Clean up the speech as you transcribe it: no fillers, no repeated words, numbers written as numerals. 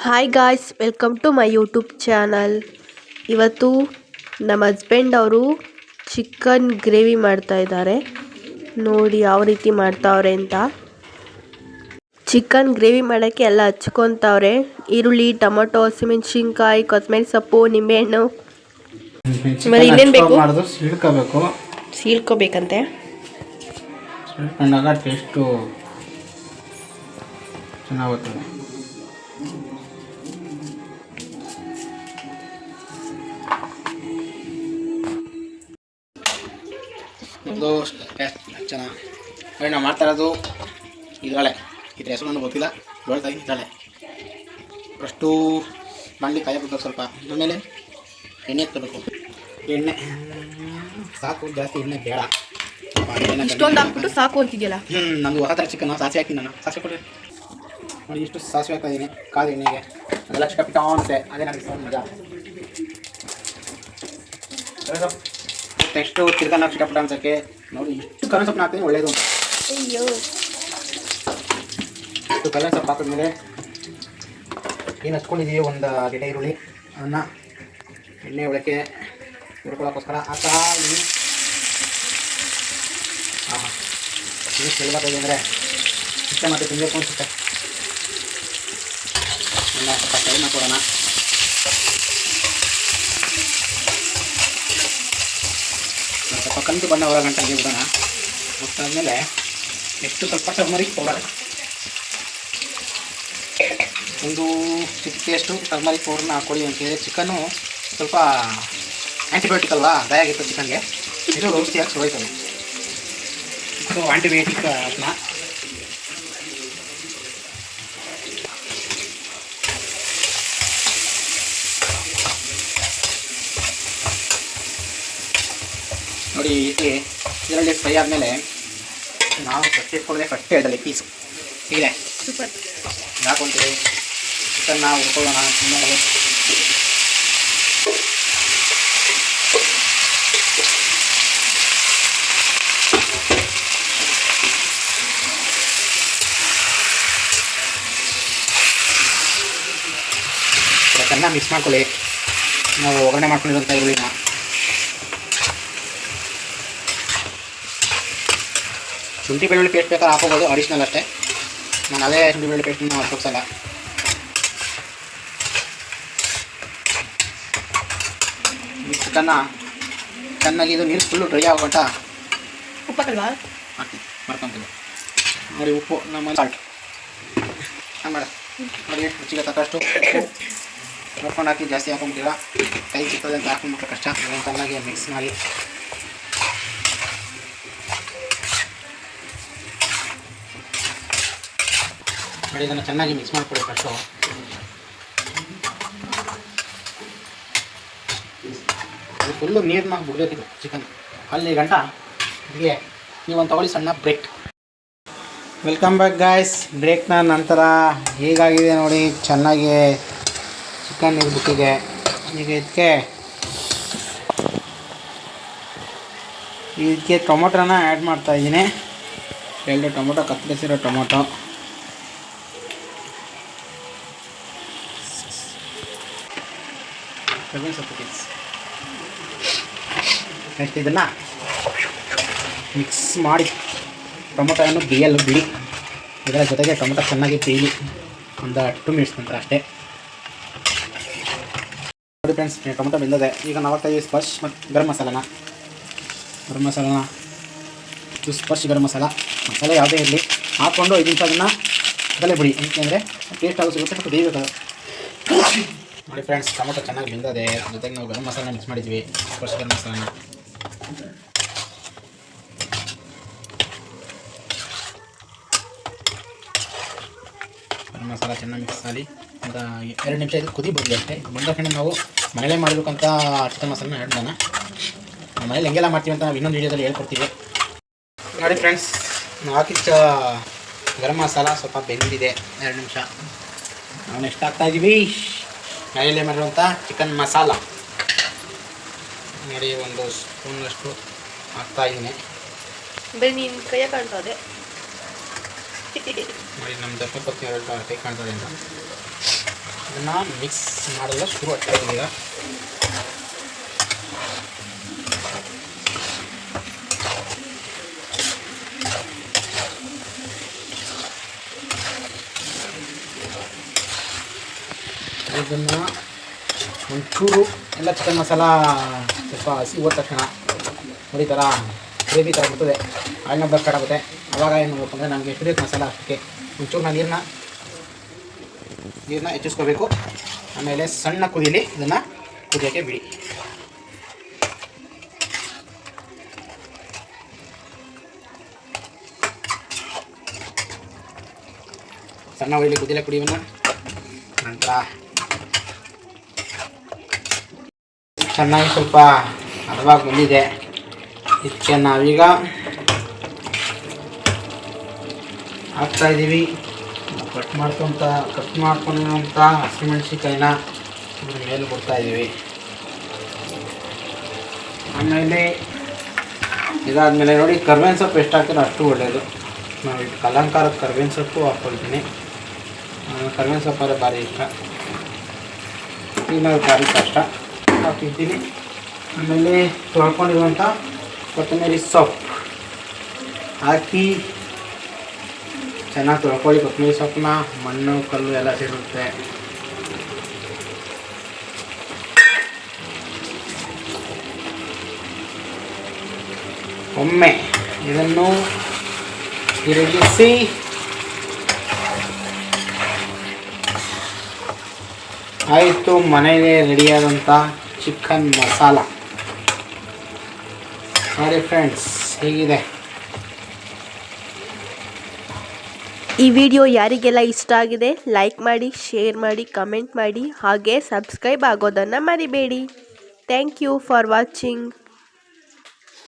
Hi guys, welcome to my YouTube channel. ಇವತ್ತು ನಮ್ಮ husband ಅವರು ಚಿಕನ್ ಗ್ರೇವಿ ಮಾಡ್ತಾ ಇದ್ದಾರೆ. ನೋಡಿ ಯಾವ ರೀತಿ ಮಾಡ್ತಾವ್ರೆ ಅಂತ. ಚಿಕನ್ ಗ್ರೇವಿ ಮಾಡೋಕ್ಕೆ ಎಲ್ಲ ಹಚ್ಕೊತಾವ್ರೆ. ಈರುಳ್ಳಿ, ಟೊಮೊಟೊ, ಹಸಿಮೆಣಸಿನ್ಕಾಯಿ, ಕೊತ್ತಂಬರಿ ಸೊಪ್ಪು, ನಿಂಬೆಹಣ್ಣು. ಆಮೇಲೆ ಇನ್ನೇನು ಬೇಕು? ಸೀಳ್ಕೋಬೇಕಂತೆ. ಸೀಳ್ಕೊಂಡಾಗ ಟೇಸ್ಟು ಚೆನ್ನಾಗುತ್ತದೆ. ಚೆನ್ನಾಗಿ ನಾವು ಮಾಡ್ತಾ ಇರೋದು ಇದರಳೆ. ಇದ್ರ ಹೆಸರು ನನಗೆ ಗೊತ್ತಿಲ್ಲ, ಹೇಳ್ತಾ ಇದ್ದೀನಿ ಇದರಳೆ. ಫಸ್ಟು ಬಾಣಲಿ ಕಾಯಬೇಕು ಸ್ವಲ್ಪ, ಆಮೇಲೆ ಎಣ್ಣೆ ಎತ್ತಬೇಕು. ಎಣ್ಣೆ ಸಾಕು, ಜಾಸ್ತಿ ಎಣ್ಣೆ ಬೇಡ. ಇಷ್ಟೊಂದು ಹಾಕ್ಬಿಟ್ಟು ಸಾಕು ಅಂತಿದೆಯಲ್ಲ. ನಮ್ಮದು ಹೊಸ ಥರ ಚಿಕನ್ ಸಾಸಿವೆ ಹಾಕಿ ನಾನು ಸಾಸಿವೆ ಕೊಡಿ ನೋಡಿ. ಇಷ್ಟು ಸಾಸಿವೆ ಹಾಕ್ತಾ ಇದ್ದೀನಿ ಕಾದ ಎಣ್ಣೆಗೆ. ಅದೆಲ್ಲ ಚಿಕ್ಕ ಅನ್ಸುತ್ತೆ, ಅದೇ ನನಗೆ ಇಷ್ಟ ಮಜಾ. ನೆಕ್ಸ್ಟು ತಿರ್ಗಾನ ಚಿಕ್ಕಪುಟ್ಟ ಅನ್ಸೋಕ್ಕೆ ನೋಡಿ ಇಷ್ಟು ಕರ್ಬೇವಿನ ಸೊಪ್ಪು ಹಾಕ್ತೀನಿ, ಒಳ್ಳೇದು ಅಂತ. ಇಷ್ಟು ಕರ್ಬೇವಿನ ಸೊಪ್ಪು ಹಾಕಿದ್ಮೇಲೆ ಏನು ಹಚ್ಕೊಂಡಿದ್ದೀವಿ ಒಂದು ಗೆಡ್ಡೆ ಈರುಳ್ಳಿ, ಅದನ್ನು ಎಣ್ಣೆ ಒಳಕ್ಕೆ ಹುರ್ಕೊಳ್ಳೋಕ್ಕೋಸ್ಕರ ಹಾಕ್ತಾ ಇದ್ದೀನಿ. ಇದು ಸುಲಭ ಅಂದರೆ ಇಷ್ಟ ಮತ್ತು ತಿನ್ನಬೇಕು ಅನಿಸುತ್ತೆ. ಎಲ್ಲ ಸ್ವಲ್ಪ ಫ್ರೈ ಮಾಡ್ಕೊಡೋಣ. ಸ್ವಲ್ಪ ಕಂದು ಬಣ್ಣ ಹೊರ ಗಂಟೆಗೆ ಬಿಡೋಣ. ಮುಟ್ಟಾದ್ಮೇಲೆ ನೆಕ್ಸ್ಟು ಸ್ವಲ್ಪ ಟರ್ಮರಿಕ್ ಪೌಡರ್, ಒಂದು ಚಿಟಿಕೆಯಷ್ಟು ಟರ್ಮರಿಕ್ ಪೌಡರ್ನ ಹಾಕ್ಕೊಳ್ಳಿ. ಅಂತೇಳಿ ಚಿಕನ್ನು ಸ್ವಲ್ಪ ಆ್ಯಂಟಿಬಯೋಟಿಕ್ ಅಲ್ವಾ, ದಯಾಗಿತ್ತು ಚಿಕನ್ಗೆ. ಇದು ಔಷಧಿಯಾಗಿ ಸುರೈತದೆ. ಇದು ಆಂಟಿಬಯೋಟಿಕ್ ಅದನ್ನ ನೋಡಿ. ಇದರಲ್ಲಿ ಫ್ರೈ ಆದಮೇಲೆ ನಾವು ಫಸ್ಟ್ ಇಟ್ಕೊಳ್ಳೋದೇ ಫಸ್ಟ್ ಹೇಳಲಿ ಪೀಸು ಹೀಗೆ ಸೂಪರ್ ಹಾಕೊಂತೀವಿ. ಚಿಕನ್ನ ಹುರ್ಕೊಳ್ಳೋಣ. ಚೆನ್ನಾಗಿ ಮಿಕ್ಸ್ ಮಾಡ್ಕೊಳ್ಳಿ. ನಾವು ಒಗ್ಗರಣೆ ಮಾಡ್ಕೊಂಡಿರೋಂಥ ಈರುಳ್ಳಿನ ಶುಂಠಿ ಬೆಳ್ಳುಳ್ಳಿ ಪೇಸ್ಟ್ ಬೇಕಾದ್ರೆ ಹಾಕೋಬೋದು, ಅಡಿಷ್ನಲ್ ಅಷ್ಟೇ. ನಾನು ಅದೇ ಶುಂಠಿ ಬೆಳ್ಳುಳ್ಳಿ ಪೇಸ್ಟನ್ನು ಉಪಯೋಗಿಸಲ್ಲ. ಈ ಚಿಕನ್ನ ಚೆನ್ನಾಗಿ ಇದು ನೀರು ಫುಲ್ಲು ಡ್ರೈ ಆಗೋಂಟ ಉಪ್ಪಲ್ವಾ ಹಾಕ್ತೀವಿ, ಮಾಡ್ಕೊತೀವಿ. ನೋಡಿ ಉಪ್ಪು, ನಮ್ಮ ಸಾಲ್ಟ್ ಮಾಡ ನೋಡಿ, ರುಚಿಗೆ ತಕ್ಕಷ್ಟು ನೋಡ್ಕೊಂಡು ಹಾಕಿ. ಜಾಸ್ತಿ ಹಾಕೊಂಬಿಟ್ಟಿಲ್ಲ, ಕೈ ಚಿಕ್ಕದೆ ಅಂತ ಹಾಕೊಂಡ್ಬಿಟ್ರೆ ಕಷ್ಟ. ಚೆನ್ನಾಗಿ ಮಿಕ್ಸ್ ಮಾಡಿ ನೋಡಿ, ಇದನ್ನು ಚೆನ್ನಾಗಿ ಮಿಕ್ಸ್ ಮಾಡಿಕೊಡಿ ಫಸ್ಟು. ಅದು ಫುಲ್ಲು ನೀರನ್ನ ಬಿಡಬೇಕಿತ್ತು ಚಿಕನ್. ಅಲ್ಲಿ ಗಂಟ ಹೀಗೆ ನೀವೊಂದು ತಗೊಳ್ಳಿ ಸಣ್ಣ ಬ್ರೇಕ್. Welcome back guys. ಬ್ರೇಕ್ನ ನಂತರ ಹೇಗಾಗಿದೆ ನೋಡಿ, ಚೆನ್ನಾಗಿ ಚಿಕನ್ ಇರ್ಬಿಟ್ಟಿದೆ. ಈಗ ಇದಕ್ಕೆ ಟೊಮೊಟೊನ ಆ್ಯಡ್ ಮಾಡ್ತಾಯಿದ್ದೀನಿ. 2 ಟೊಮೊಟೊ, ಕತ್ತರಿಸಿರೋ ಟೊಮೊಟೊ. ನೆಕ್ಸ್ಟ್ ಇದನ್ನು ಮಿಕ್ಸ್ ಮಾಡಿ ಟೊಮೊಟೊಯನ್ನು ಬಿಡಿ. ಇದರ ಜೊತೆಗೆ ಟೊಮೊಟೊ ಚೆನ್ನಾಗಿ ಬೇಯಲಿ ಒಂದು 2 ಮಿನಿಟ್ಸ್ ನಂತರ ಅಷ್ಟೇ. ನೋಡಿ ಫ್ರೆಂಡ್ಸ್, ಟೊಮೊಟೊ ಬೆಂದಿದೆ. ಈಗ ನಾವು ಹಾಕ್ತಾಯಿದ್ದೀವಿ ಸ್ಪರ್ಶ್ ಮತ್ತು ಗರಂ ಮಸಾಲ. ಇದು ಸ್ಪರ್ಶ್ ಗರಂ ಮಸಾಲೆ ಯಾವುದೇ ಇರಲಿ ಹಾಕ್ಕೊಂಡು 5 ನಿಮಿಷ ಅದನ್ನು ಅದಲ್ಲೇ ಬಿಡಿ. ಯಾಕೆಂದರೆ ಟೇಸ್ಟ್ ಆಗೋ ಸಿಗುತ್ತೆ, ಮತ್ತು ಬೇಯಬೇಕು. ನೋಡಿ ಫ್ರೆಂಡ್ಸ್, ಟೊಮೊಟೊ ಚೆನ್ನಾಗಿ ಬೆಂದಿದೆ. ಜೊತೆಗೆ ನಾವು ಗರಂ ಮಸಾಲ ಮಿಕ್ಸ್ ಮಾಡಿದ್ವಿ, ಸ್ಪರ್ಶ್ ಗರಂ ಮಸಾಲನ. ಗರಂ ಮಸಾಲ ಚೆನ್ನಾಗಿ ಮಿಕ್ಸ್ ಮಾಡಿ ಒಂದು 2 ನಿಮಿಷ ಇದು ಕುದಿ ಬರಲಿ ಅಷ್ಟೇ. ಬಂದ ಕಡೆ ನಾವು ಮನೇಲೇ ಮಾಡಬೇಕಂತ ಚಿಕನ್ ಮಸಾಲನ ಹೇಳ್ದಾನ. ನಾವು ಮನೇಲಿ ಹೆಂಗೆಲ್ಲ ಮಾಡ್ತೀವಿ ಅಂತ ನಾವು ಇನ್ನೊಂದು ವೀಡಿಯೋದಲ್ಲಿ ಹೇಳ್ಕೊಡ್ತೀವಿ. ನೋಡಿ ಫ್ರೆಂಡ್ಸ್, ನಾವು ಹಾಕಿದ ಗರಂ ಮಸಾಲ ಸ್ವಲ್ಪ ಬೆಂದಿದೆ. 2 ನಿಮಿಷ. ನಾವು ನೆಕ್ಸ್ಟ್ ಹಾಕ್ತಾಯಿದ್ದೀವಿ ಮನೆಯಲ್ಲೇ ಮಾಡಿರುವಂಥ ಚಿಕನ್ ಮಸಾಲ. ನೋಡಿ, 1 ಸ್ಪೂನಷ್ಟು ಹಾಕ್ತಾಯಿದ್ದೀನಿ. ಬರೀ ನೀನು ಕೈಯಾಗ ಕಾಣ್ತದೆ. ನೋಡಿ ನಮ್ಮ ದರ್ಶನ ಪತ್ನಿ ಕೈ ಕಾಣ್ತದೆ ಅಂತ. ಇದನ್ನು ಮಿಕ್ಸ್ ಮಾಡಲು ಶುರು ಆಗ್ತಾ ಇದೆ ಈಗ. ಇದನ್ನು ಒಂಚೂರು ಎಲ್ಲ ಚಿಕನ್ ಮಸಾಲ ಸ್ವಲ್ಪ ಹಸಿ ಹೋದ ತಕ್ಷಣ ನೋಡಿ ಥರ ಗ್ರೇವಿ ಥರ ಬರ್ತದೆ, ಆಯಿಲ್ನ ಬಸ್ ಸ್ಟಾರ್ಟ್ ಆಗುತ್ತೆ. ಆವಾಗ ಏನು ಮಾಡಬೇಕು ಅಂದರೆ ನಮಗೆ ಎಷ್ಟು ಬೇಕು ಮಸಾಲ ಅಷ್ಟಕ್ಕೆ ಒಂಚೂರು ನೀರನ್ನ ಹೆಚ್ಚಿಸ್ಕೋಬೇಕು. ಆಮೇಲೆ ಸಣ್ಣ ಕುದಿಲಿ ಇದನ್ನು ಕುದಿಯೋಕ್ಕೆ ಬಿಡಿ. ಸಣ್ಣ ಉಳಿಲಿ ಕುದಿಯಲ್ಲ ಕುಡಿಯೋಣ. ನಂತರ ಚೆನ್ನಾಗಿ ಸ್ವಲ್ಪ ಹದವಾಗಿ ಬಂದಿದೆ. ಇದಕ್ಕೆ ನಾವೀಗ ಹಾಕ್ತಾಯಿದ್ದೀವಿ ಕಟ್ ಮಾಡ್ಕೊಂಡಿರೋಂಥ ಹಸಿಮೆಣ್ಸಿಕಾಯಿನ ಇದ್ರ ಮೇಲೆ ಕೊಡ್ತಾಯಿದ್ದೀವಿ. ಆಮೇಲೆ ಇದಾದಮೇಲೆ ನೋಡಿ ಕರ್ಬೇವಿನ ಸೊಪ್ಪು ಎಷ್ಟು ಹಾಕಿದ್ರೆ ಅಷ್ಟು ಒಳ್ಳೆಯದು. ನಾವು ಇದು ಅಲಂಕಾರದ ಕರ್ಬೇವಿನ ಸೊಪ್ಪು ಹಾಕ್ಕೊಳ್ತೀನಿ. ಕರ್ಬೇವಿನ ಸೊಪ್ಪು ಅಂದರೆ ಭಾರಿ ಇಷ್ಟ, ಇನ್ನೊಂದು ಭಾರಿ ಕಷ್ಟ ಹಾಕಿದ್ದೀನಿ. ಆಮೇಲೆ ತೊಳ್ಕೊಂಡಿರುವಂಥ ಕೊತ್ತಂಬರಿ ಸೊಪ್ಪು ಹಾಕಿ ಚೆನ್ನಾಗಿ ತೊಳ್ಕೊಳ್ಳಿ. ಕೊತ್ತಂಬರಿ ಸೊಪ್ಪನ್ನ ಮಣ್ಣು ಕಲ್ಲು ಎಲ್ಲ ಸೇರುತ್ತೆ. ಒಮ್ಮೆ ಇದನ್ನು ತಿರುಗಿಸಿ ಆಯಿತು. ಮನೆಯಲ್ಲೇ ರೆಡಿಯಾದಂಥ ಚಿಕನ್ ಮಸಾಲ ನೋಡಿ ಫ್ರೆಂಡ್ಸ್ ಹೇಗಿದೆ. ಈ ವಿಡಿಯೋ ಯಾರಿಗೆಲ್ಲ ಇಷ್ಟ ಆಗಿದೆ ಲೈಕ್ ಮಾಡಿ, ಶೇರ್ ಮಾಡಿ, ಕಮೆಂಟ್ ಮಾಡಿ, ಹಾಗೆ ಸಬ್ಸ್ಕ್ರೈಬ್ ಆಗೋದನ್ನು ಮರಿಬೇಡಿ. Thank you for watching.